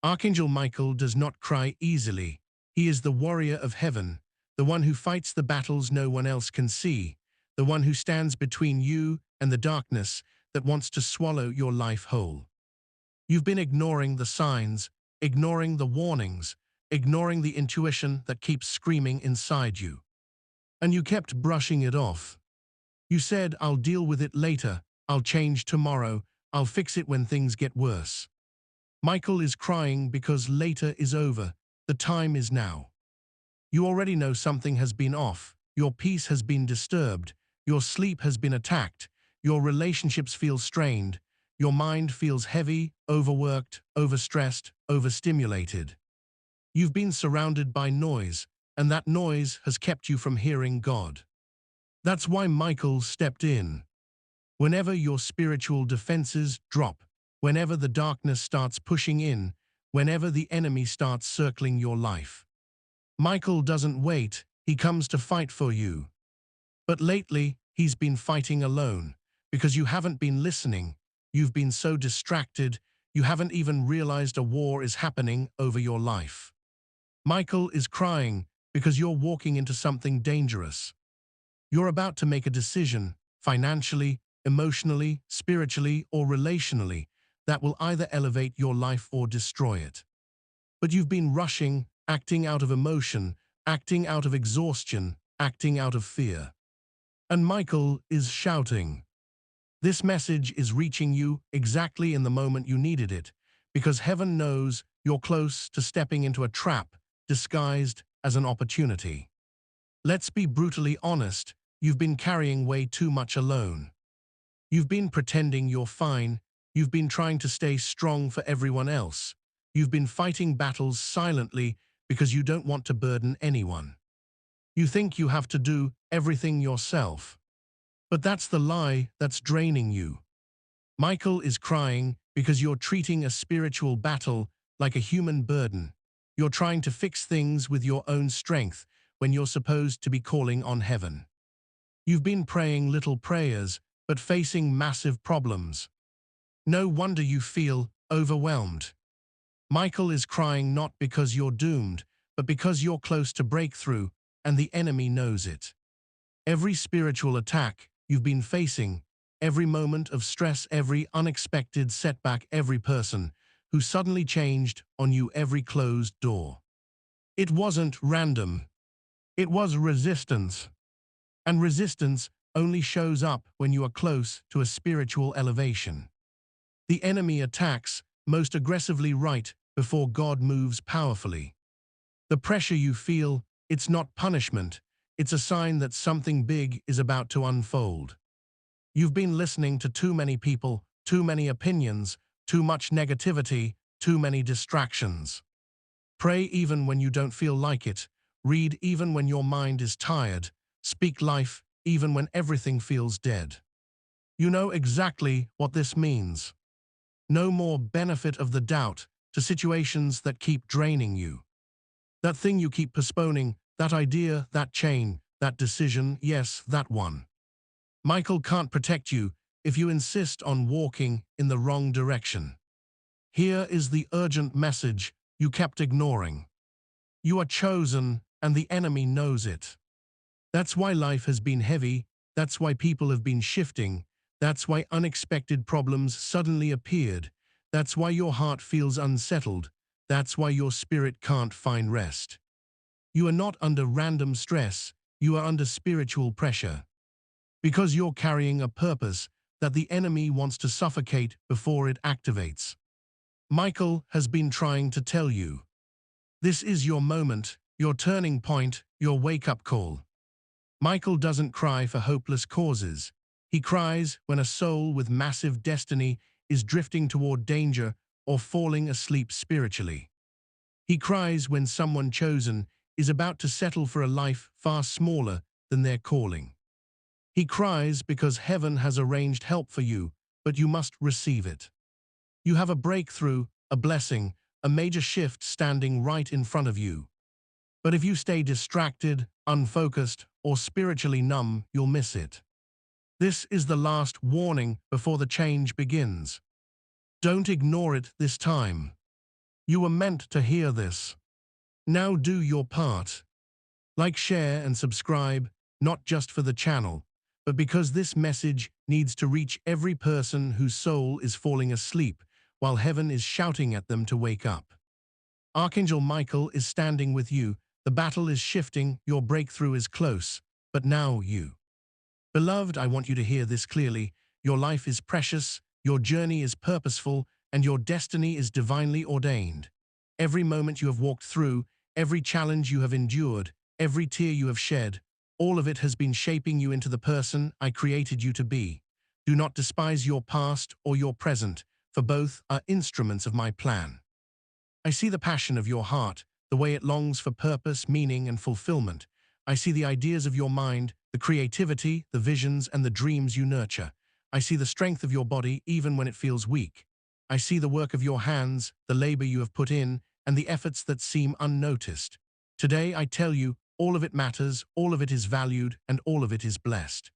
Archangel Michael does not cry easily. He is the warrior of heaven, the one who fights the battles no one else can see, the one who stands between you and the darkness that wants to swallow your life whole. You've been ignoring the signs, ignoring the warnings, ignoring the intuition that keeps screaming inside you. And you kept brushing it off. You said, "I'll deal with it later, I'll change tomorrow, I'll fix it when things get worse." Michael is crying because later is over, the time is now. You already know something has been off, your peace has been disturbed, your sleep has been attacked, your relationships feel strained, your mind feels heavy, overworked, overstressed, overstimulated. You've been surrounded by noise, and that noise has kept you from hearing God. That's why Michael stepped in. Whenever your spiritual defenses drop, whenever the darkness starts pushing in, whenever the enemy starts circling your life, Michael doesn't wait, he comes to fight for you. But lately, he's been fighting alone, because you haven't been listening, you've been so distracted, you haven't even realized a war is happening over your life. Michael is crying because you're walking into something dangerous. You're about to make a decision, financially, emotionally, spiritually, or relationally, that will either elevate your life or destroy it. But you've been rushing, acting out of emotion, acting out of exhaustion, acting out of fear. And Michael is shouting. This message is reaching you exactly in the moment you needed it, because heaven knows you're close to stepping into a trap disguised as an opportunity. Let's be brutally honest, you've been carrying way too much alone. You've been pretending you're fine, you've been trying to stay strong for everyone else. You've been fighting battles silently because you don't want to burden anyone. You think you have to do everything yourself. But that's the lie that's draining you. Michael is crying because you're treating a spiritual battle like a human burden. You're trying to fix things with your own strength when you're supposed to be calling on heaven. You've been praying little prayers, but facing massive problems. No wonder you feel overwhelmed. Michael is crying not because you're doomed, but because you're close to breakthrough, and the enemy knows it. Every spiritual attack you've been facing, every moment of stress, every unexpected setback, every person who suddenly changed on you, every closed door. It wasn't random. It was resistance. And resistance only shows up when you are close to a spiritual elevation. The enemy attacks most aggressively right before God moves powerfully. The pressure you feel, it's not punishment, it's a sign that something big is about to unfold. You've been listening to too many people, too many opinions, too much negativity, too many distractions. Pray even when you don't feel like it, read even when your mind is tired, speak life even when everything feels dead. You know exactly what this means. No more benefit of the doubt to situations that keep draining you. That thing you keep postponing, that idea, that chain, that decision, yes, that one. Michael can't protect you if you insist on walking in the wrong direction. Here is the urgent message you kept ignoring. You are chosen, and the enemy knows it. That's why life has been heavy, that's why people have been shifting, that's why unexpected problems suddenly appeared, that's why your heart feels unsettled, that's why your spirit can't find rest. You are not under random stress, you are under spiritual pressure. Because you're carrying a purpose that the enemy wants to suffocate before it activates. Michael has been trying to tell you. This is your moment, your turning point, your wake-up call. Michael doesn't cry for hopeless causes. He cries when a soul with massive destiny is drifting toward danger or falling asleep spiritually. He cries when someone chosen is about to settle for a life far smaller than their calling. He cries because heaven has arranged help for you, but you must receive it. You have a breakthrough, a blessing, a major shift standing right in front of you. But if you stay distracted, unfocused, or spiritually numb, you'll miss it. This is the last warning before the change begins. Don't ignore it this time. You were meant to hear this. Now do your part. Like, share, and subscribe, not just for the channel, but because this message needs to reach every person whose soul is falling asleep while heaven is shouting at them to wake up. Archangel Michael is standing with you. The battle is shifting, your breakthrough is close, but now you. Beloved, I want you to hear this clearly. Your life is precious, your journey is purposeful, and your destiny is divinely ordained. Every moment you have walked through, every challenge you have endured, every tear you have shed, all of it has been shaping you into the person I created you to be. Do not despise your past or your present, for both are instruments of my plan. I see the passion of your heart, the way it longs for purpose, meaning, and fulfillment. I see the ideas of your mind, the creativity, the visions, and the dreams you nurture. I see the strength of your body even when it feels weak. I see the work of your hands, the labor you have put in, and the efforts that seem unnoticed. Today, I tell you, all of it matters, all of it is valued, and all of it is blessed.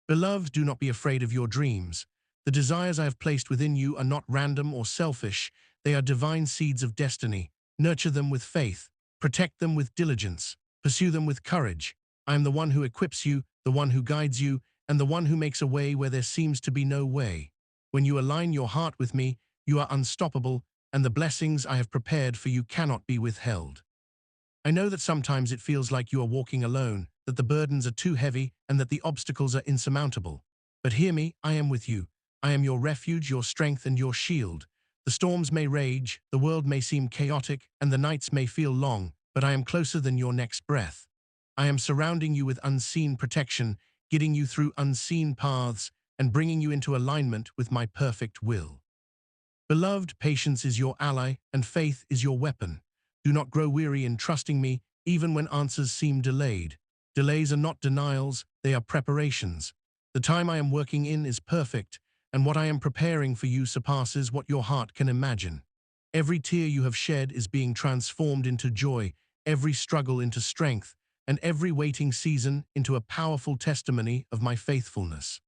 Beloved, do not be afraid of your dreams. The desires I have placed within you are not random or selfish. They are divine seeds of destiny. Nurture them with faith. Protect them with diligence. Pursue them with courage. I am the one who equips you, the one who guides you, and the one who makes a way where there seems to be no way. When you align your heart with me, you are unstoppable, and the blessings I have prepared for you cannot be withheld. I know that sometimes it feels like you are walking alone, that the burdens are too heavy, and that the obstacles are insurmountable. But hear me, I am with you. I am your refuge, your strength, and your shield. The storms may rage, the world may seem chaotic, and the nights may feel long, but I am closer than your next breath. I am surrounding you with unseen protection, guiding you through unseen paths, and bringing you into alignment with my perfect will. Beloved, patience is your ally, and faith is your weapon. Do not grow weary in trusting me, even when answers seem delayed. Delays are not denials, they are preparations. The time I am working in is perfect, and what I am preparing for you surpasses what your heart can imagine. Every tear you have shed is being transformed into joy, every struggle into strength, and every waiting season into a powerful testimony of my faithfulness.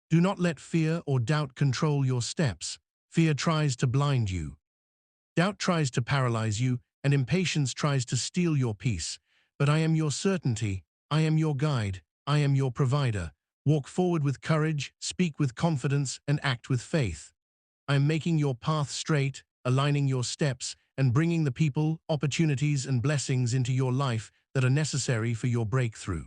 Do not let fear or doubt control your steps. Fear tries to blind you. Doubt tries to paralyze you, and impatience tries to steal your peace. But I am your certainty, I am your guide, I am your provider. Walk forward with courage, speak with confidence, and act with faith. I am making your path straight, aligning your steps, and bringing the people, opportunities, and blessings into your life that are necessary for your breakthrough.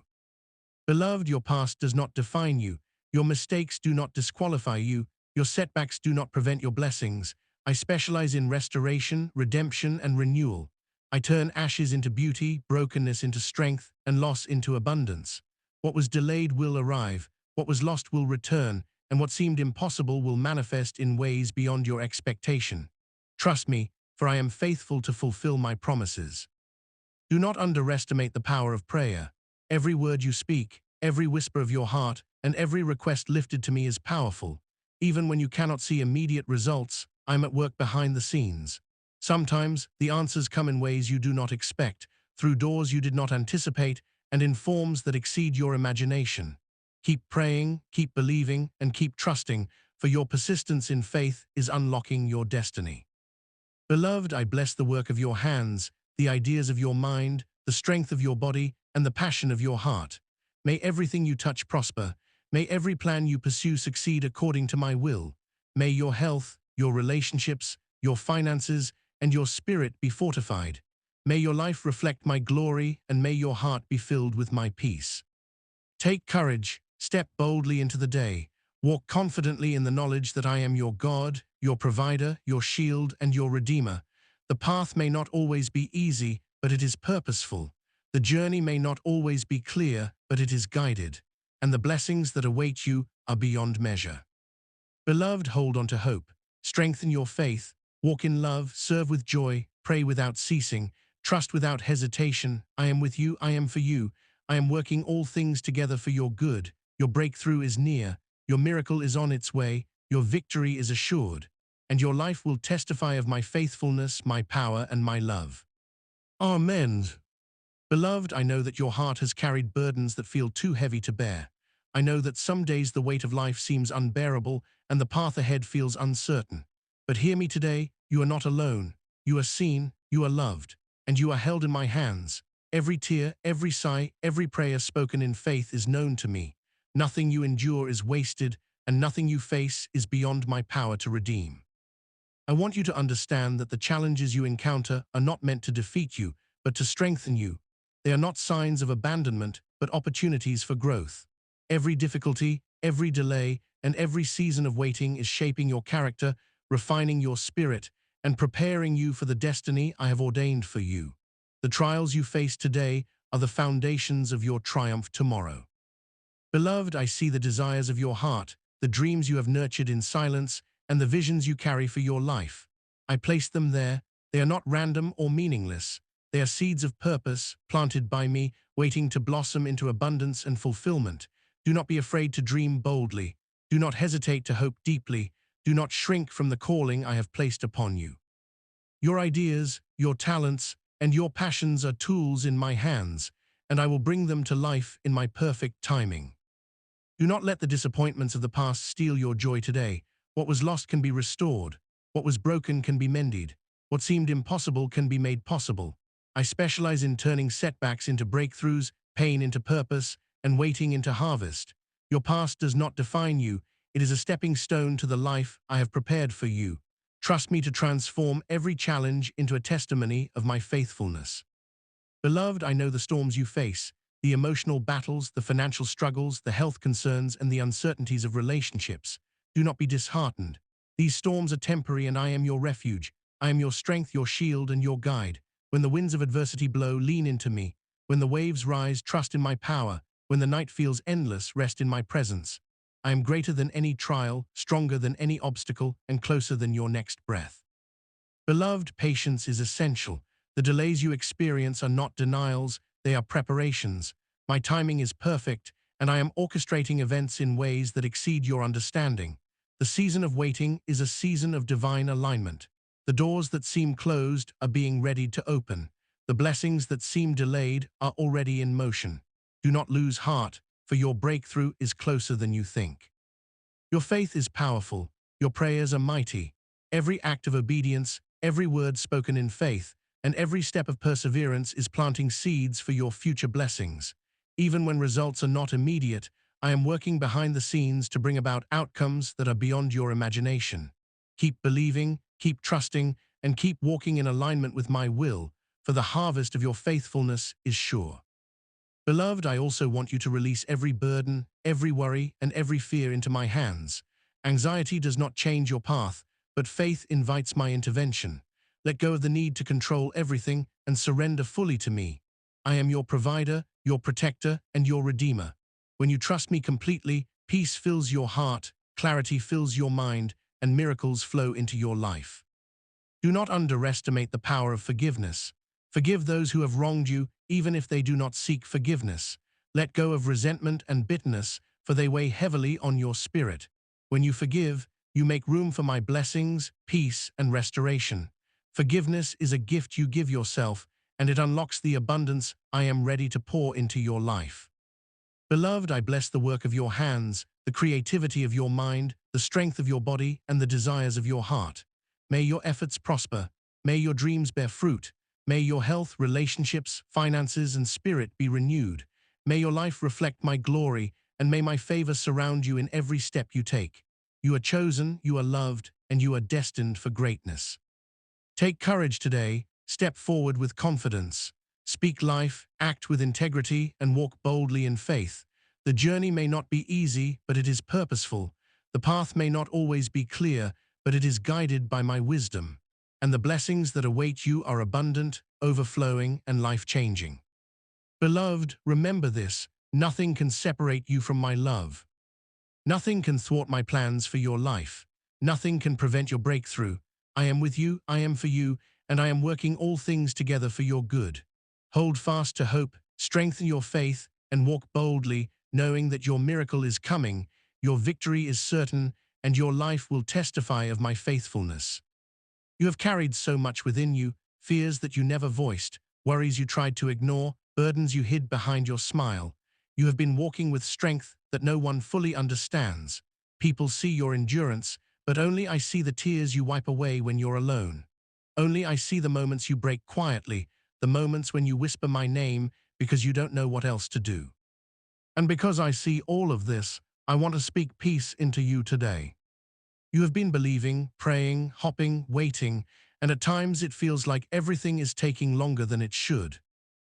Beloved, your past does not define you. Your mistakes do not disqualify you. Your setbacks do not prevent your blessings. I specialize in restoration, redemption, and renewal. I turn ashes into beauty, brokenness into strength, and loss into abundance. What was delayed will arrive, what was lost will return, and what seemed impossible will manifest in ways beyond your expectation. Trust me, for I am faithful to fulfill my promises. Do not underestimate the power of prayer. Every word you speak, every whisper of your heart, and every request lifted to me is powerful. Even when you cannot see immediate results, I am at work behind the scenes. Sometimes, the answers come in ways you do not expect, through doors you did not anticipate, and in forms that exceed your imagination. Keep praying, keep believing, and keep trusting, for your persistence in faith is unlocking your destiny. Beloved, I bless the work of your hands, the ideas of your mind, the strength of your body, and the passion of your heart. May everything you touch prosper. May every plan you pursue succeed according to my will. May your health, your relationships, your finances, and your spirit be fortified. May your life reflect my glory, and may your heart be filled with my peace. Take courage, step boldly into the day. Walk confidently in the knowledge that I am your God, your provider, your shield, and your redeemer. The path may not always be easy, but it is purposeful. The journey may not always be clear, but it is guided. And the blessings that await you are beyond measure. Beloved, hold on to hope. Strengthen your faith. Walk in love, serve with joy, pray without ceasing, trust without hesitation. I am with you, I am for you. I am working all things together for your good. Your breakthrough is near. Your miracle is on its way. Your victory is assured. And your life will testify of my faithfulness, my power, and my love. Amen. Beloved, I know that your heart has carried burdens that feel too heavy to bear. I know that some days the weight of life seems unbearable and the path ahead feels uncertain. But hear me today, you are not alone. You are seen, you are loved, and you are held in my hands. Every tear, every sigh, every prayer spoken in faith is known to me. Nothing you endure is wasted, and nothing you face is beyond my power to redeem. I want you to understand that the challenges you encounter are not meant to defeat you, but to strengthen you. They are not signs of abandonment, but opportunities for growth. Every difficulty, every delay, and every season of waiting is shaping your character, refining your spirit, and preparing you for the destiny I have ordained for you. The trials you face today are the foundations of your triumph tomorrow. Beloved, I see the desires of your heart, the dreams you have nurtured in silence, and the visions you carry for your life. I place them there. They are not random or meaningless. They are seeds of purpose, planted by me, waiting to blossom into abundance and fulfillment. Do not be afraid to dream boldly. Do not hesitate to hope deeply. Do not shrink from the calling I have placed upon you. Your ideas, your talents, and your passions are tools in my hands, and I will bring them to life in my perfect timing. Do not let the disappointments of the past steal your joy today. What was lost can be restored. What was broken can be mended. What seemed impossible can be made possible. I specialize in turning setbacks into breakthroughs, pain into purpose, and waiting into harvest. Your past does not define you. It is a stepping stone to the life I have prepared for you. Trust me to transform every challenge into a testimony of my faithfulness. Beloved, I know the storms you face, the emotional battles, the financial struggles, the health concerns, and the uncertainties of relationships. Do not be disheartened. These storms are temporary, and I am your refuge. I am your strength, your shield, and your guide. When the winds of adversity blow, lean into me. When the waves rise, trust in my power. When the night feels endless, rest in my presence. I am greater than any trial, stronger than any obstacle, and closer than your next breath. Beloved, patience is essential. The delays you experience are not denials, they are preparations. My timing is perfect, and I am orchestrating events in ways that exceed your understanding. The season of waiting is a season of divine alignment. The doors that seem closed are being readied to open. The blessings that seem delayed are already in motion. Do not lose heart, for your breakthrough is closer than you think. Your faith is powerful. Your prayers are mighty. Every act of obedience, every word spoken in faith, and every step of perseverance is planting seeds for your future blessings. Even when results are not immediate, I am working behind the scenes to bring about outcomes that are beyond your imagination. Keep believing, keep trusting, and keep walking in alignment with my will, for the harvest of your faithfulness is sure. Beloved, I also want you to release every burden, every worry, and every fear into my hands. Anxiety does not change your path, but faith invites my intervention. Let go of the need to control everything and surrender fully to me. I am your provider, your protector, and your redeemer. When you trust me completely, peace fills your heart, clarity fills your mind, and miracles flow into your life. Do not underestimate the power of forgiveness. Forgive those who have wronged you, even if they do not seek forgiveness. Let go of resentment and bitterness, for they weigh heavily on your spirit. When you forgive, you make room for my blessings, peace, and restoration. Forgiveness is a gift you give yourself, and it unlocks the abundance I am ready to pour into your life. Beloved, I bless the work of your hands, the creativity of your mind, the strength of your body, and the desires of your heart. May your efforts prosper. May your dreams bear fruit. May your health, relationships, finances, and spirit be renewed. May your life reflect my glory, and may my favor surround you in every step you take. You are chosen, you are loved, and you are destined for greatness. Take courage today, step forward with confidence. Speak life, act with integrity, and walk boldly in faith. The journey may not be easy, but it is purposeful. The path may not always be clear, but it is guided by my wisdom. And the blessings that await you are abundant, overflowing, and life-changing. Beloved, remember this: nothing can separate you from my love. Nothing can thwart my plans for your life. Nothing can prevent your breakthrough. I am with you, I am for you, and I am working all things together for your good. Hold fast to hope, strengthen your faith, and walk boldly, knowing that your miracle is coming, your victory is certain, and your life will testify of my faithfulness. You have carried so much within you, fears that you never voiced, worries you tried to ignore, burdens you hid behind your smile. You have been walking with strength that no one fully understands. People see your endurance, but only I see the tears you wipe away when you're alone. Only I see the moments you break quietly, the moments when you whisper my name because you don't know what else to do. And because I see all of this, I want to speak peace into you today. You have been believing, praying, hopping, waiting, and at times it feels like everything is taking longer than it should.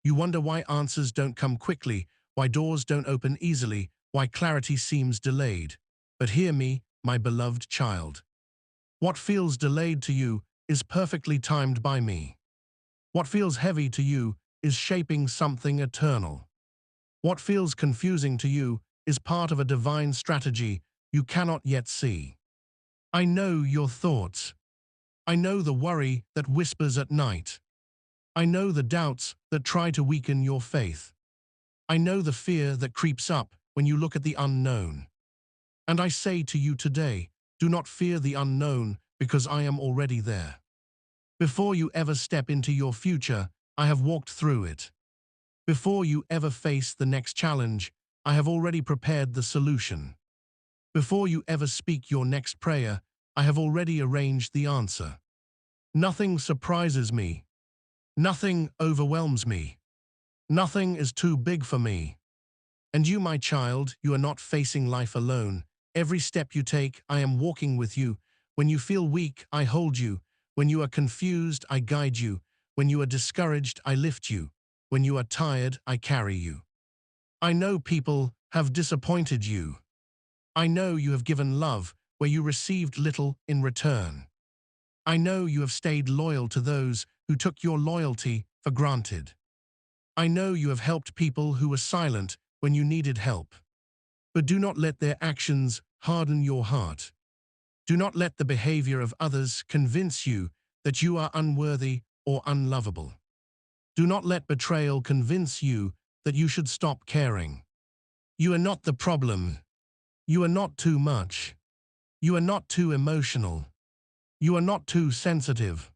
You wonder why answers don't come quickly, why doors don't open easily, why clarity seems delayed. But hear me, my beloved child. What feels delayed to you is perfectly timed by me. What feels heavy to you is shaping something eternal. What feels confusing to you is part of a divine strategy you cannot yet see. I know your thoughts. I know the worry that whispers at night. I know the doubts that try to weaken your faith. I know the fear that creeps up when you look at the unknown. And I say to you today, do not fear the unknown because I am already there. Before you ever step into your future, I have walked through it. Before you ever face the next challenge, I have already prepared the solution. Before you ever speak your next prayer, I have already arranged the answer. Nothing surprises me. Nothing overwhelms me. Nothing is too big for me. And you, my child, you are not facing life alone. Every step you take, I am walking with you. When you feel weak, I hold you. When you are confused, I guide you. When you are discouraged, I lift you. When you are tired, I carry you. I know people have disappointed you. I know you have given love where you received little in return. I know you have stayed loyal to those who took your loyalty for granted. I know you have helped people who were silent when you needed help. But do not let their actions harden your heart. Do not let the behavior of others convince you that you are unworthy or unlovable. Do not let betrayal convince you that you should stop caring. You are not the problem. You are not too much. You are not too emotional. You are not too sensitive.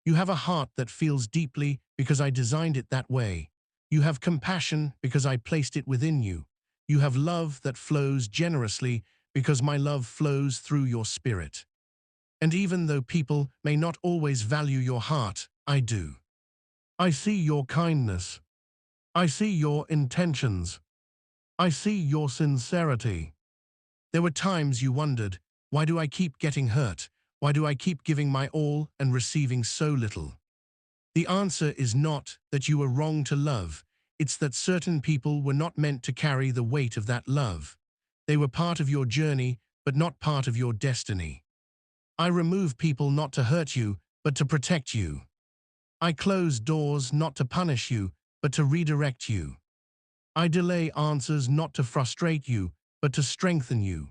You have a heart that feels deeply because I designed it that way. You have compassion because I placed it within you. You have love that flows generously because my love flows through your spirit. And even though people may not always value your heart, I do. I see your kindness. I see your intentions. I see your sincerity. There were times you wondered, why do I keep getting hurt? Why do I keep giving my all and receiving so little? The answer is not that you were wrong to love. It's that certain people were not meant to carry the weight of that love. They were part of your journey, but not part of your destiny. I remove people not to hurt you, but to protect you. I close doors not to punish you, but to redirect you. I delay answers not to frustrate you, but to strengthen you.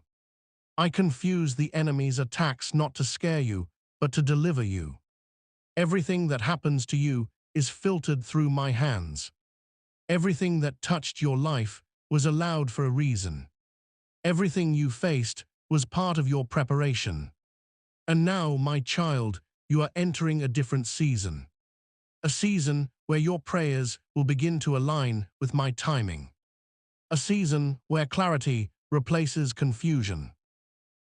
I confuse the enemy's attacks not to scare you, but to deliver you. Everything that happens to you is filtered through my hands. Everything that touched your life was allowed for a reason. Everything you faced was part of your preparation. And now, my child, you are entering a different season. A season where your prayers will begin to align with my timing. A season where clarity replaces confusion.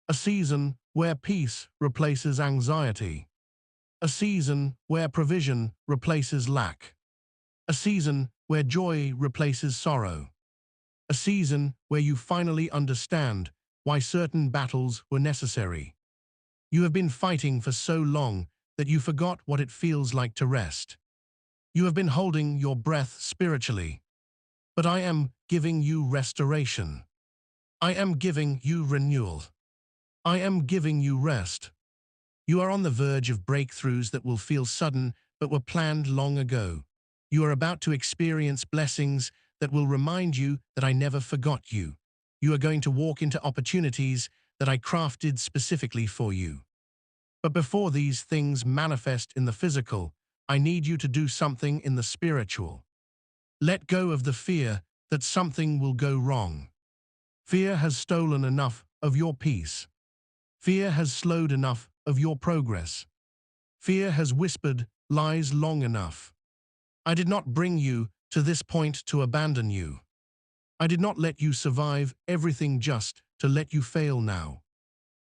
A season where peace replaces anxiety. A season where provision replaces lack. A season where joy replaces sorrow. A season where you finally understand why certain battles were necessary. You have been fighting for so long that you forgot what it feels like to rest. You have been holding your breath spiritually. But I am giving you restoration. I am giving you renewal. I am giving you rest. You are on the verge of breakthroughs that will feel sudden but were planned long ago. You are about to experience blessings that will remind you that I never forgot you. You are going to walk into opportunities that I crafted specifically for you. But before these things manifest in the physical, I need you to do something in the spiritual. Let go of the fear that something will go wrong. Fear has stolen enough of your peace. Fear has slowed enough of your progress. Fear has whispered lies long enough. I did not bring you to this point to abandon you. I did not let you survive everything just to let you fail now.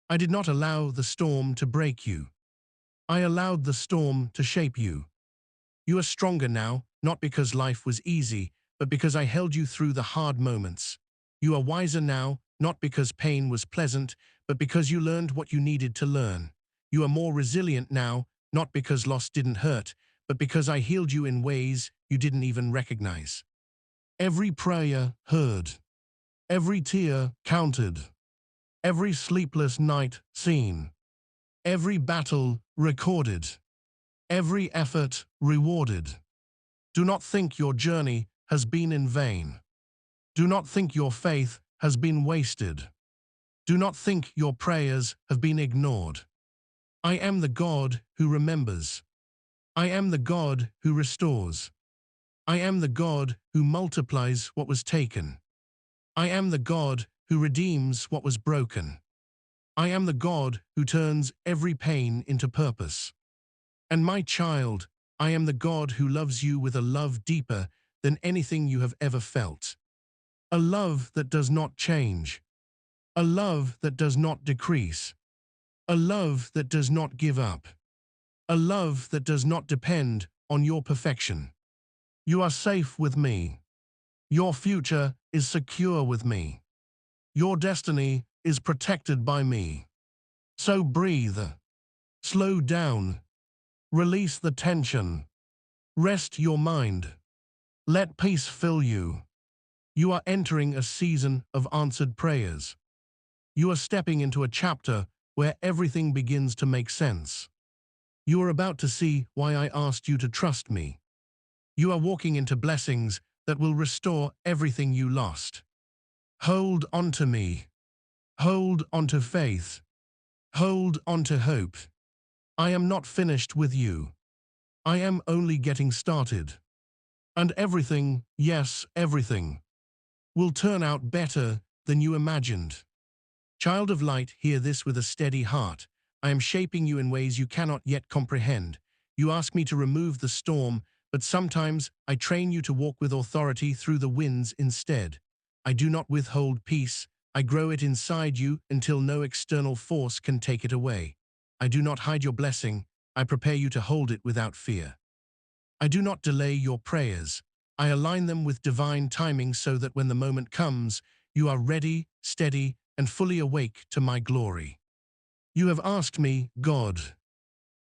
I did not allow the storm to break you. I allowed the storm to shape you. You are stronger now, not because life was easy, but because I held you through the hard moments. You are wiser now, not because pain was pleasant, but because you learned what you needed to learn. You are more resilient now, not because loss didn't hurt, but because I healed you in ways you didn't even recognize. Every prayer heard. Every tear counted. Every sleepless night seen. Every battle recorded. Every effort rewarded. Do not think your journey has been in vain. Do not think your faith has been wasted. Do not think your prayers have been ignored. I am the God who remembers. I am the God who restores. I am the God who multiplies what was taken. I am the God who redeems what was broken. I am the God who turns every pain into purpose. And my child, I am the God who loves you with a love deeper than anything you have ever felt. A love that does not change. A love that does not decrease. A love that does not give up. A love that does not depend on your perfection. You are safe with me. Your future is secure with me. Your destiny is protected by me. So breathe. Slow down. Release the tension. Rest your mind. Let peace fill you. You are entering a season of answered prayers. You are stepping into a chapter where everything begins to make sense. You are about to see why I asked you to trust me. You are walking into blessings that will restore everything you lost. Hold on to me. Hold on to faith. Hold on to hope. I am not finished with you. I am only getting started. And everything, yes, everything, will turn out better than you imagined. Child of light, hear this with a steady heart. I am shaping you in ways you cannot yet comprehend. You ask me to remove the storm, but sometimes I train you to walk with authority through the winds instead. I do not withhold peace. I grow it inside you until no external force can take it away. I do not hide your blessing. I prepare you to hold it without fear. I do not delay your prayers. I align them with divine timing so that when the moment comes, you are ready, steady, and fully awake to my glory. You have asked me, God,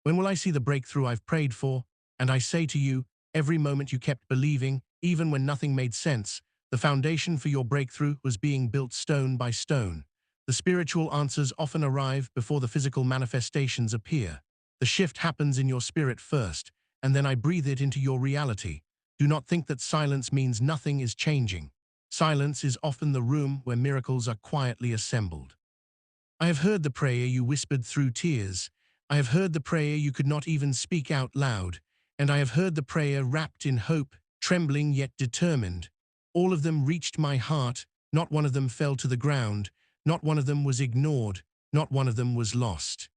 when will I see the breakthrough I've prayed for? And I say to you, every moment you kept believing, even when nothing made sense, the foundation for your breakthrough was being built stone by stone. The spiritual answers often arrive before the physical manifestations appear. The shift happens in your spirit first, and then I breathe it into your reality. Do not think that silence means nothing is changing. Silence is often the room where miracles are quietly assembled. I have heard the prayer you whispered through tears. I have heard the prayer you could not even speak out loud. And I have heard the prayer wrapped in hope, trembling yet determined. All of them reached my heart. Not one of them fell to the ground. Not one of them was ignored. Not one of them was lost.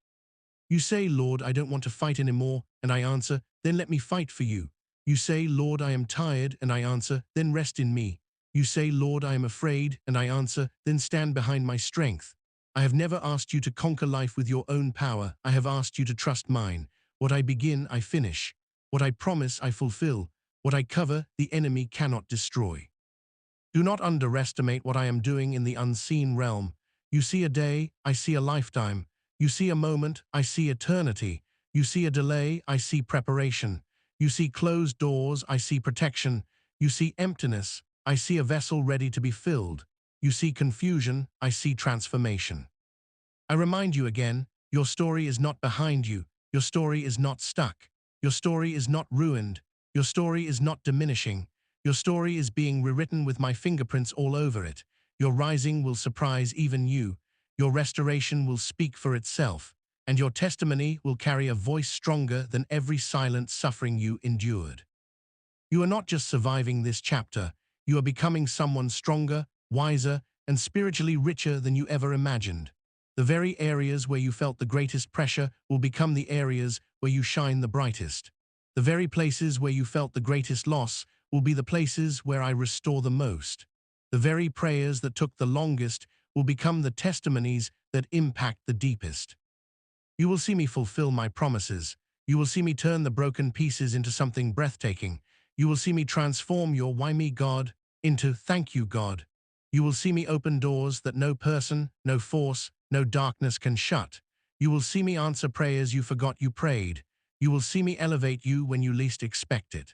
You say, Lord, I don't want to fight anymore, and I answer, then let me fight for you. You say, Lord, I am tired, and I answer, then rest in me. You say, Lord, I am afraid, and I answer, then stand behind my strength. I have never asked you to conquer life with your own power. I have asked you to trust mine. What I begin, I finish. What I promise, I fulfill. What I cover, the enemy cannot destroy. Do not underestimate what I am doing in the unseen realm. You see a day, I see a lifetime. You see a moment, I see eternity. You see a delay, I see preparation. You see closed doors, I see protection. You see emptiness, I see a vessel ready to be filled. You see confusion, I see transformation. I remind you again, your story is not behind you. Your story is not stuck. Your story is not ruined. Your story is not diminishing. Your story is being rewritten with my fingerprints all over it. Your rising will surprise even you. Your restoration will speak for itself, and your testimony will carry a voice stronger than every silent suffering you endured. You are not just surviving this chapter, you are becoming someone stronger, wiser, and spiritually richer than you ever imagined. The very areas where you felt the greatest pressure will become the areas where you shine the brightest. The very places where you felt the greatest loss will be the places where I restore the most. The very prayers that took the longest will become the testimonies that impact the deepest. You will see me fulfill my promises. You will see me turn the broken pieces into something breathtaking. You will see me transform your "why me, God" into "thank you, God." You will see me open doors that no person, no force, no darkness can shut. You will see me answer prayers you forgot you prayed. You will see me elevate you when you least expect it.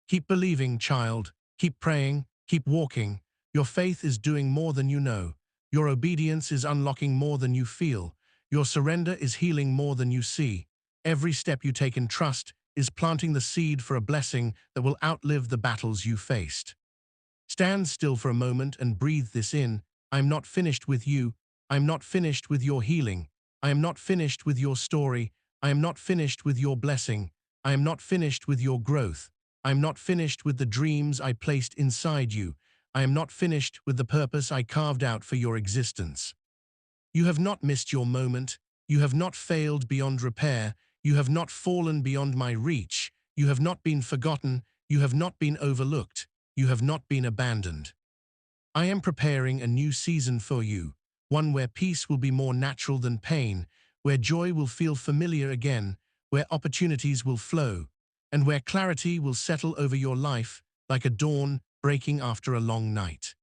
Keep believing, child. Keep praying. Keep walking. Your faith is doing more than you know. Your obedience is unlocking more than you feel. Your surrender is healing more than you see. Every step you take in trust is planting the seed for a blessing that will outlive the battles you faced. Stand still for a moment and breathe this in. I am not finished with you. I am not finished with your healing. I am not finished with your story. I am not finished with your blessing. I am not finished with your growth. I am not finished with the dreams I placed inside you. I am not finished with the purpose I carved out for your existence. You have not missed your moment. You have not failed beyond repair. You have not fallen beyond my reach. You have not been forgotten. You have not been overlooked. You have not been abandoned. I am preparing a new season for you, one where peace will be more natural than pain, where joy will feel familiar again, where opportunities will flow, and where clarity will settle over your life like a dawn breaking after a long night.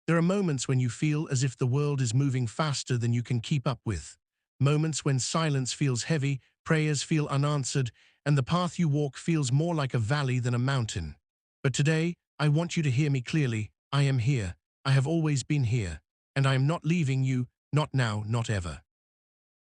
There are moments when you feel as if the world is moving faster than you can keep up with. Moments when silence feels heavy, prayers feel unanswered, and the path you walk feels more like a valley than a mountain. But today, I want you to hear me clearly. I am here. I have always been here. And I am not leaving you, not now, not ever.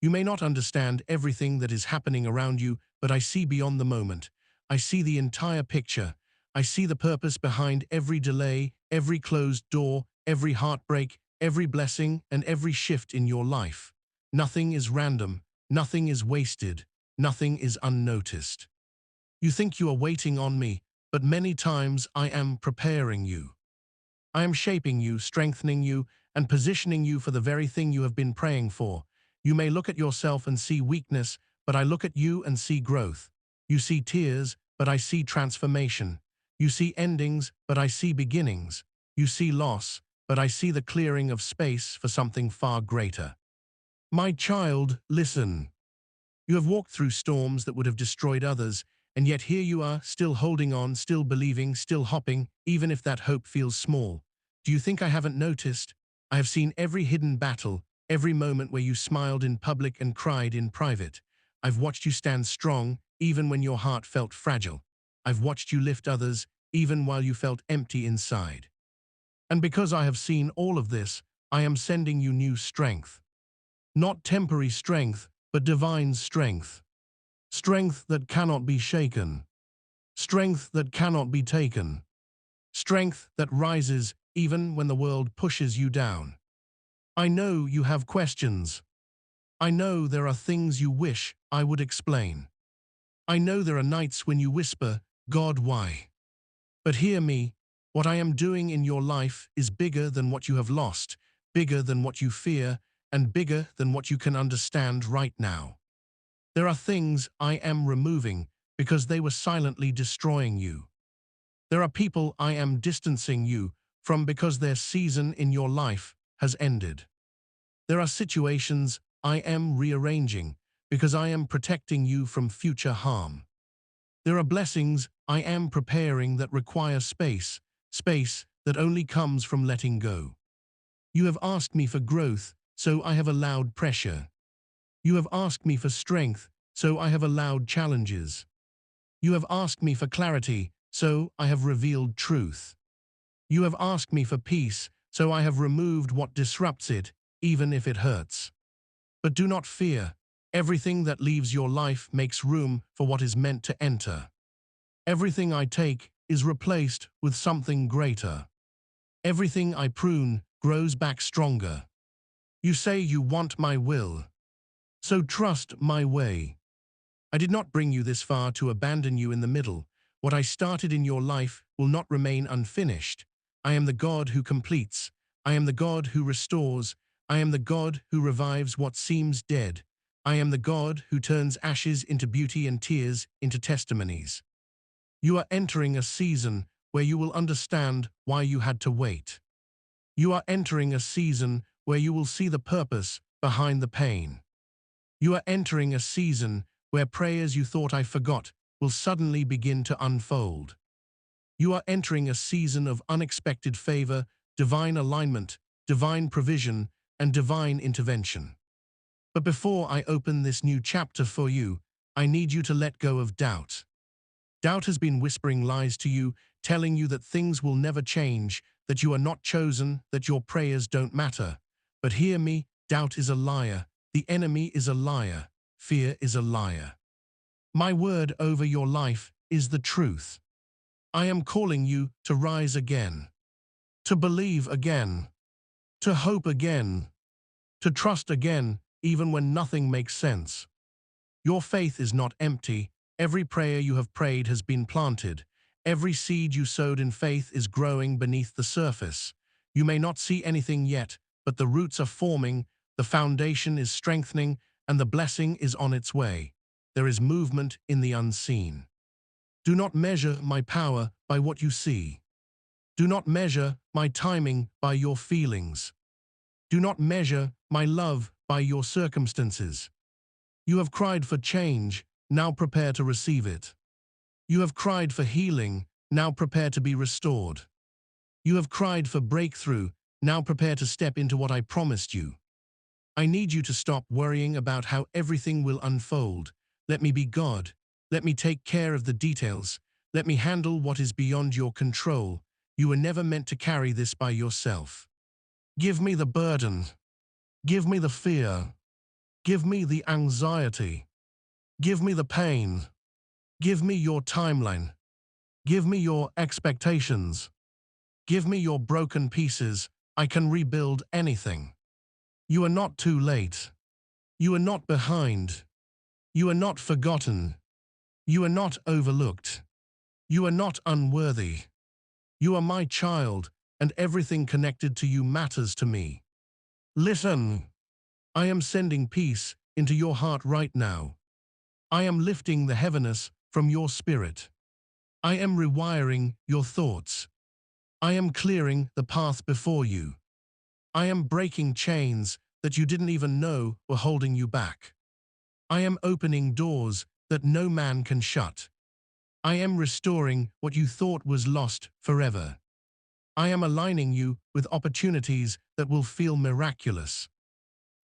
You may not understand everything that is happening around you, but I see beyond the moment. I see the entire picture. I see the purpose behind every delay, every closed door, every heartbreak, every blessing, and every shift in your life. Nothing is random. Nothing is wasted. Nothing is unnoticed. You think you are waiting on me, but many times I am preparing you. I am shaping you, strengthening you, and positioning you for the very thing you have been praying for. You may look at yourself and see weakness, but I look at you and see growth. You see tears, but I see transformation. You see endings, but I see beginnings. You see loss, but I see the clearing of space for something far greater. My child, listen. You have walked through storms that would have destroyed others, and yet here you are, still holding on, still believing, still hopping, even if that hope feels small. Do you think I haven't noticed? I have seen every hidden battle, every moment where you smiled in public and cried in private. I've watched you stand strong, even when your heart felt fragile. I've watched you lift others, even while you felt empty inside. And because I have seen all of this, I am sending you new strength. Not temporary strength, but divine strength. Strength that cannot be shaken. Strength that cannot be taken. Strength that rises even when the world pushes you down. I know you have questions. I know there are things you wish I would explain. I know there are nights when you whisper, God, why? But hear me, what I am doing in your life is bigger than what you have lost, bigger than what you fear, and bigger than what you can understand right now. There are things I am removing because they were silently destroying you. There are people I am distancing you from because their season in your life has ended. There are situations I am rearranging because I am protecting you from future harm. There are blessings I am preparing that require space, space that only comes from letting go. You have asked me for growth, so I have allowed pressure. You have asked me for strength, so I have allowed challenges. You have asked me for clarity, so I have revealed truth. You have asked me for peace, so I have removed what disrupts it, even if it hurts. But do not fear. Everything that leaves your life makes room for what is meant to enter. Everything I take is replaced with something greater. Everything I prune grows back stronger. You say you want my will. So trust my way. I did not bring you this far to abandon you in the middle. What I started in your life will not remain unfinished. I am the God who completes. I am the God who restores. I am the God who revives what seems dead. I am the God who turns ashes into beauty and tears into testimonies. You are entering a season where you will understand why you had to wait. You are entering a season where you will see the purpose behind the pain. You are entering a season where prayers you thought I forgot will suddenly begin to unfold. You are entering a season of unexpected favor, divine alignment, divine provision, and divine intervention. But before I open this new chapter for you, I need you to let go of doubt. Doubt has been whispering lies to you, telling you that things will never change, that you are not chosen, that your prayers don't matter. But hear me, doubt is a liar. The enemy is a liar. Fear is a liar. My word over your life is the truth. I am calling you to rise again, to believe again, to hope again, to trust again, even when nothing makes sense. Your faith is not empty. Every prayer you have prayed has been planted. Every seed you sowed in faith is growing beneath the surface. You may not see anything yet, but the roots are forming, the foundation is strengthening, and the blessing is on its way. There is movement in the unseen. Do not measure my power by what you see. Do not measure my timing by your feelings. Do not measure my love by your circumstances. You have cried for change, now prepare to receive it. You have cried for healing, now prepare to be restored. You have cried for breakthrough, now prepare to step into what I promised you. I need you to stop worrying about how everything will unfold. Let me be God. Let me take care of the details. Let me handle what is beyond your control. You were never meant to carry this by yourself. Give me the burden. Give me the fear. Give me the anxiety. Give me the pain. Give me your timeline. Give me your expectations. Give me your broken pieces. I can rebuild anything. You are not too late. You are not behind. You are not forgotten. You are not overlooked. You are not unworthy. You are my child, and everything connected to you matters to me. Listen. I am sending peace into your heart right now. I am lifting the heaviness from your spirit. I am rewiring your thoughts. I am clearing the path before you. I am breaking chains that you didn't even know were holding you back. I am opening doors that no man can shut. I am restoring what you thought was lost forever. I am aligning you with opportunities that will feel miraculous.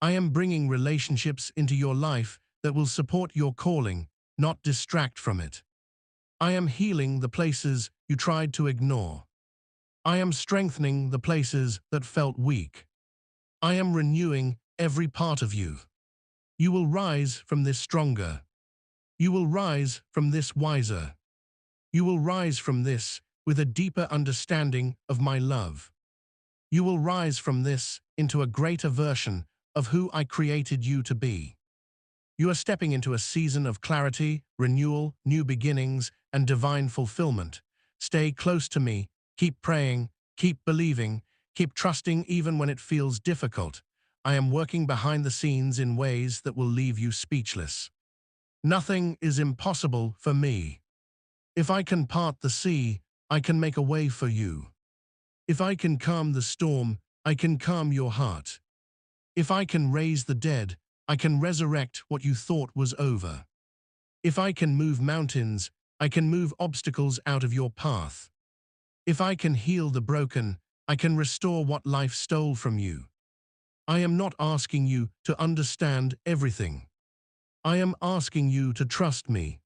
I am bringing relationships into your life that will support your calling, not distract from it. I am healing the places you tried to ignore. I am strengthening the places that felt weak. I am renewing every part of you. You will rise from this stronger. You will rise from this wiser. You will rise from this with a deeper understanding of my love. You will rise from this into a greater version of who I created you to be. You are stepping into a season of clarity, renewal, new beginnings, and divine fulfillment. Stay close to me, keep praying, keep believing, keep trusting even when it feels difficult. I am working behind the scenes in ways that will leave you speechless. Nothing is impossible for me. If I can part the sea, I can make a way for you. If I can calm the storm, I can calm your heart. If I can raise the dead, I can resurrect what you thought was over. If I can move mountains, I can move obstacles out of your path. If I can heal the broken, I can restore what life stole from you. I am not asking you to understand everything. I am asking you to trust me.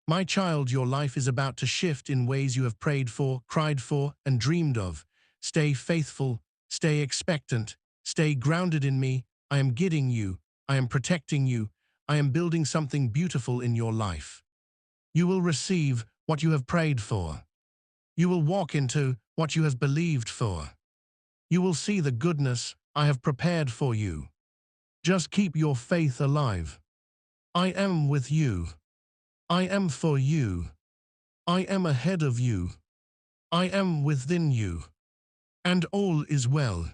My child, your life is about to shift in ways you have prayed for, cried for, and dreamed of. Stay faithful, stay expectant, stay grounded in me. I am guiding you, I am protecting you, I am building something beautiful in your life. You will receive what you have prayed for. You will walk into what you have believed for. You will see the goodness I have prepared for you. Just keep your faith alive. I am with you. I am for you. I am ahead of you. I am within you. And all is well.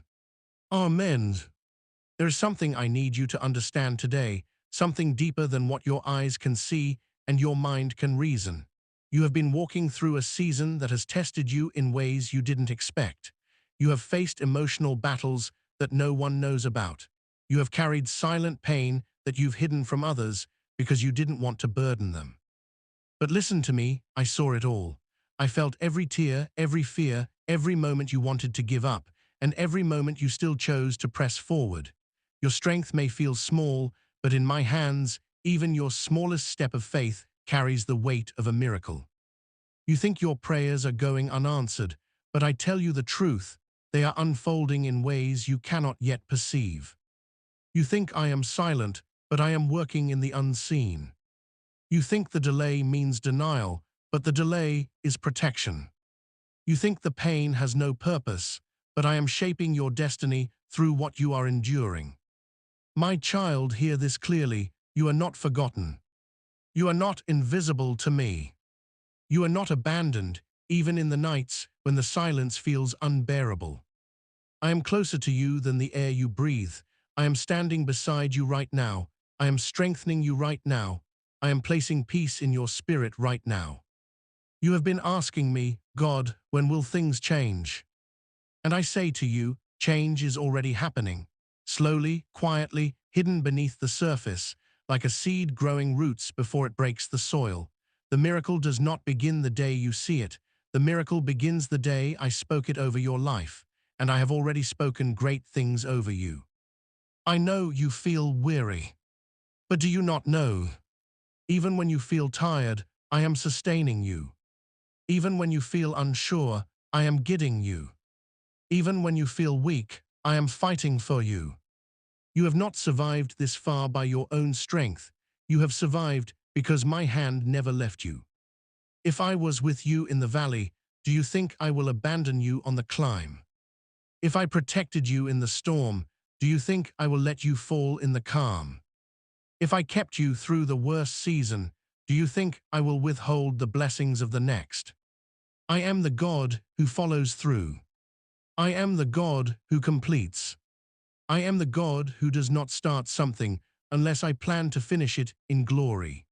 Amen. There is something I need you to understand today, something deeper than what your eyes can see and your mind can reason. You have been walking through a season that has tested you in ways you didn't expect. You have faced emotional battles that no one knows about. You have carried silent pain that you've hidden from others because you didn't want to burden them. But listen to me, I saw it all. I felt every tear, every fear, every moment you wanted to give up, and every moment you still chose to press forward. Your strength may feel small, but in my hands, even your smallest step of faith carries the weight of a miracle. You think your prayers are going unanswered, but I tell you the truth, they are unfolding in ways you cannot yet perceive. You think I am silent, but I am working in the unseen. You think the delay means denial, but the delay is protection. You think the pain has no purpose, but I am shaping your destiny through what you are enduring. My child, hear this clearly, you are not forgotten. You are not invisible to me. You are not abandoned, even in the nights when the silence feels unbearable. I am closer to you than the air you breathe. I am standing beside you right now. I am strengthening you right now. I am placing peace in your spirit right now. You have been asking me, God, when will things change? And I say to you, change is already happening. Slowly, quietly, hidden beneath the surface, like a seed growing roots before it breaks the soil. The miracle does not begin the day you see it. The miracle begins the day I spoke it over your life, and I have already spoken great things over you. I know you feel weary, but do you not know? Even when you feel tired, I am sustaining you. Even when you feel unsure, I am guiding you. Even when you feel weak, I am fighting for you. You have not survived this far by your own strength. You have survived because my hand never left you. If I was with you in the valley, do you think I will abandon you on the climb? If I protected you in the storm, do you think I will let you fall in the calm? If I kept you through the worst season, do you think I will withhold the blessings of the next? I am the God who follows through. I am the God who completes. I am the God who does not start something unless I plan to finish it in glory.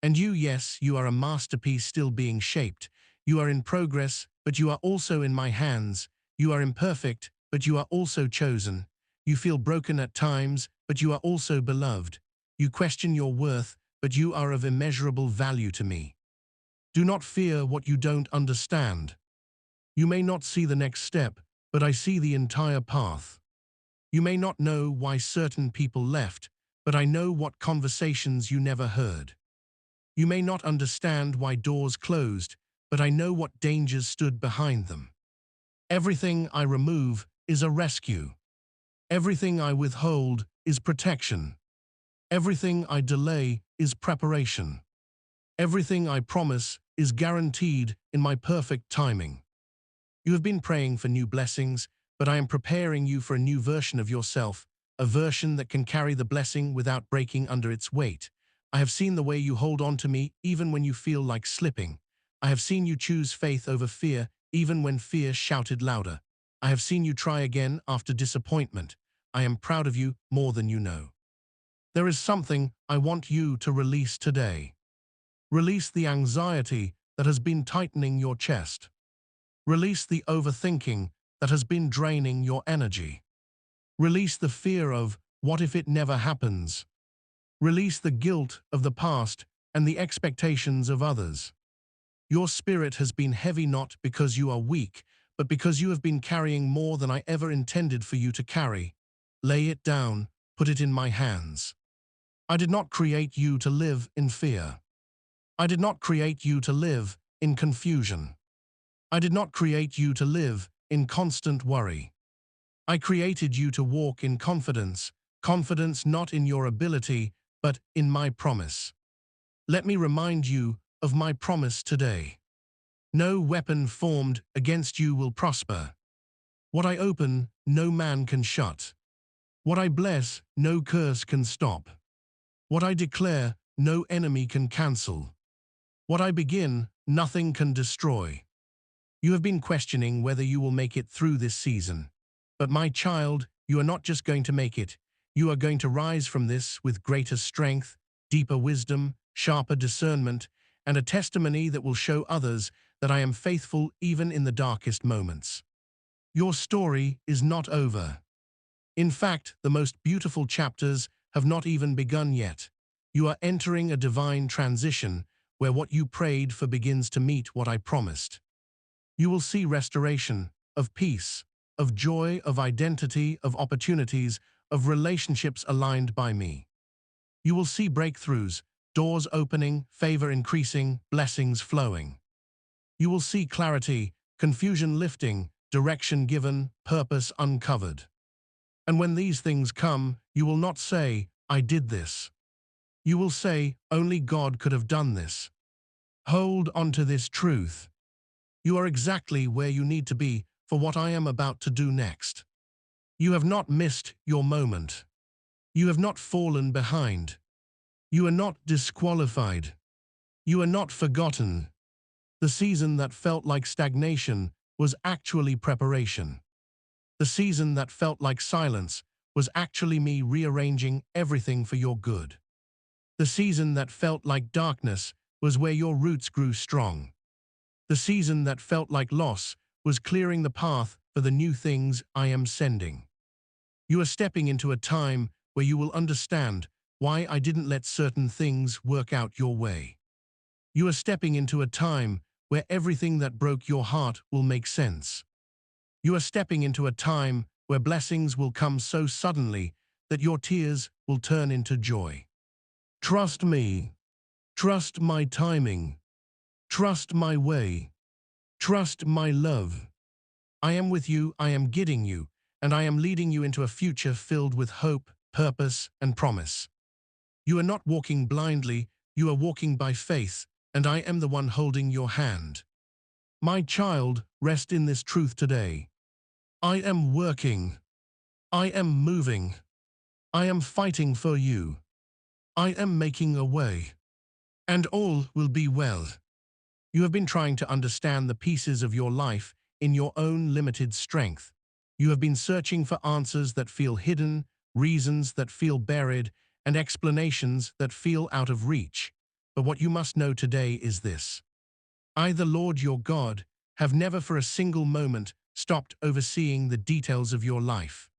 And you, yes, you are a masterpiece still being shaped. You are in progress, but you are also in my hands. You are imperfect, but you are also chosen. You feel broken at times, but you are also beloved. You question your worth, but you are of immeasurable value to me. Do not fear what you don't understand. You may not see the next step, but I see the entire path. You may not know why certain people left, but I know what conversations you never heard. You may not understand why doors closed, but I know what dangers stood behind them. Everything I remove is a rescue. Everything I withhold is protection. Everything I delay is preparation. Everything I promise is guaranteed in my perfect timing. You have been praying for new blessings, but I am preparing you for a new version of yourself, a version that can carry the blessing without breaking under its weight. I have seen the way you hold on to me even when you feel like slipping. I have seen you choose faith over fear even when fear shouted louder. I have seen you try again after disappointment. I am proud of you more than you know. There is something I want you to release today. Release the anxiety that has been tightening your chest. Release the overthinking that has been draining your energy. Release the fear of, what if it never happens? Release the guilt of the past and the expectations of others. Your spirit has been heavy not because you are weak, but because you have been carrying more than I ever intended for you to carry. Lay it down, put it in my hands. I did not create you to live in fear. I did not create you to live in confusion. I did not create you to live in constant worry. I created you to walk in confidence, confidence not in your ability, but in my promise. Let me remind you of my promise today. No weapon formed against you will prosper. What I open, no man can shut. What I bless, no curse can stop. What I declare, no enemy can cancel. What I begin, nothing can destroy. You have been questioning whether you will make it through this season. But my child, you are not just going to make it. You are going to rise from this with greater strength, deeper wisdom, sharper discernment, and a testimony that will show others that I am faithful even in the darkest moments. Your story is not over. In fact, the most beautiful chapters have not even begun yet. You are entering a divine transition where what you prayed for begins to meet what I promised. You will see restoration of peace, of joy, of identity, of opportunities, of relationships aligned by me. You will see breakthroughs, doors opening, favor increasing, blessings flowing. You will see clarity, confusion lifting, direction given, purpose uncovered. And when these things come, you will not say, "I did this." You will say, "Only God could have done this." Hold on to this truth. You are exactly where you need to be for what I am about to do next. You have not missed your moment. You have not fallen behind. You are not disqualified. You are not forgotten. The season that felt like stagnation was actually preparation. The season that felt like silence was actually me rearranging everything for your good. The season that felt like darkness was where your roots grew strong. The season that felt like loss was clearing the path for the new things I am sending. You are stepping into a time where you will understand why I didn't let certain things work out your way. You are stepping into a time where everything that broke your heart will make sense. You are stepping into a time where blessings will come so suddenly that your tears will turn into joy. Trust me. Trust my timing. Trust my way. Trust my love. I am with you, I am guiding you, and I am leading you into a future filled with hope, purpose, and promise. You are not walking blindly, you are walking by faith, and I am the one holding your hand. My child, rest in this truth today. I am working. I am moving. I am fighting for you. I am making a way. And all will be well. You have been trying to understand the pieces of your life in your own limited strength. You have been searching for answers that feel hidden, reasons that feel buried, and explanations that feel out of reach. But what you must know today is this. I, the Lord your God, have never for a single moment stopped overseeing the details of your life.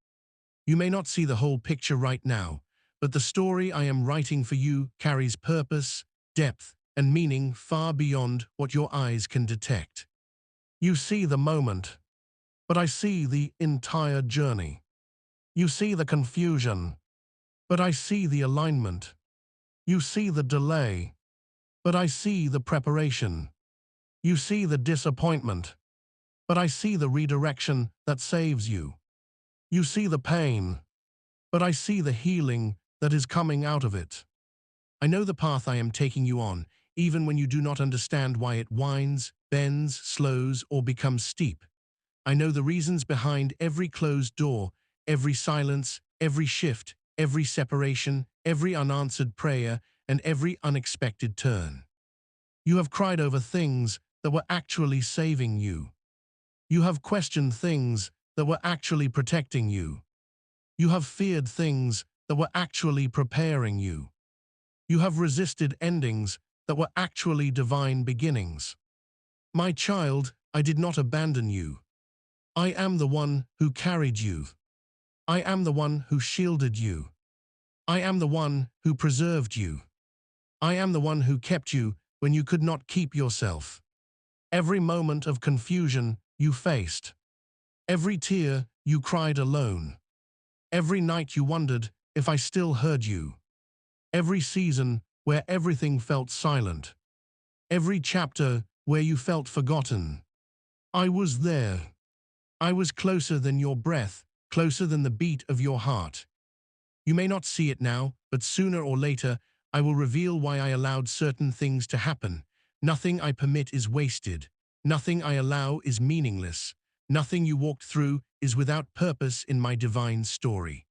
You may not see the whole picture right now, but the story I am writing for you carries purpose, depth, and meaning far beyond what your eyes can detect. You see the moment, but I see the entire journey. You see the confusion, but I see the alignment. You see the delay, but I see the preparation. You see the disappointment, but I see the redirection that saves you. You see the pain, but I see the healing that is coming out of it. I know the path I am taking you on, even when you do not understand why it winds, bends, slows, or becomes steep. I know the reasons behind every closed door, every silence, every shift, every separation, every unanswered prayer, and every unexpected turn. You have cried over things that were actually saving you. You have questioned things that were actually protecting you. You have feared things that were actually preparing you. You have resisted endings that were actually divine beginnings. My child, I did not abandon you. I am the one who carried you. I am the one who shielded you. I am the one who preserved you. I am the one who kept you when you could not keep yourself. Every moment of confusion you faced. Every tear you cried alone. Every night you wondered if I still heard you. Every season where everything felt silent. Every chapter where you felt forgotten. I was there. I was closer than your breath, closer than the beat of your heart. You may not see it now, but sooner or later, I will reveal why I allowed certain things to happen. Nothing I permit is wasted. Nothing I allow is meaningless. Nothing you walked through is without purpose in my divine story.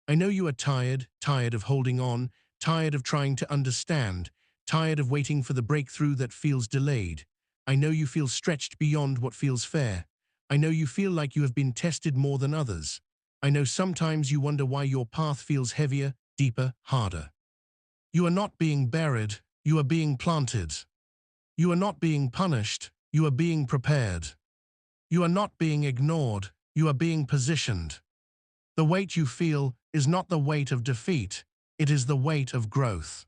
I know you are tired of holding on, tired of trying to understand, tired of waiting for the breakthrough that feels delayed. I know you feel stretched beyond what feels fair. I know you feel like you have been tested more than others. I know sometimes you wonder why your path feels heavier, deeper, harder. You are not being buried, you are being planted. You are not being punished, you are being prepared. You are not being ignored, you are being positioned. The weight you feel is not the weight of defeat, it is the weight of growth.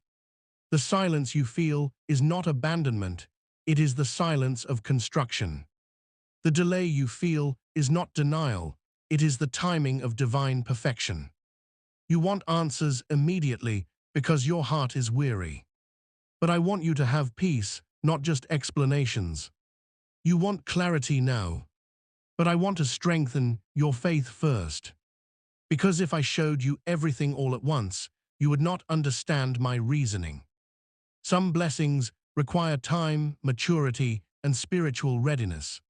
The silence you feel is not abandonment, it is the silence of construction. The delay you feel is not denial, it is the timing of divine perfection. You want answers immediately because your heart is weary. But I want you to have peace, not just explanations. You want clarity now. But I want to strengthen your faith first. Because if I showed you everything all at once, you would not understand my reasoning. Some blessings require time, maturity, and spiritual readiness.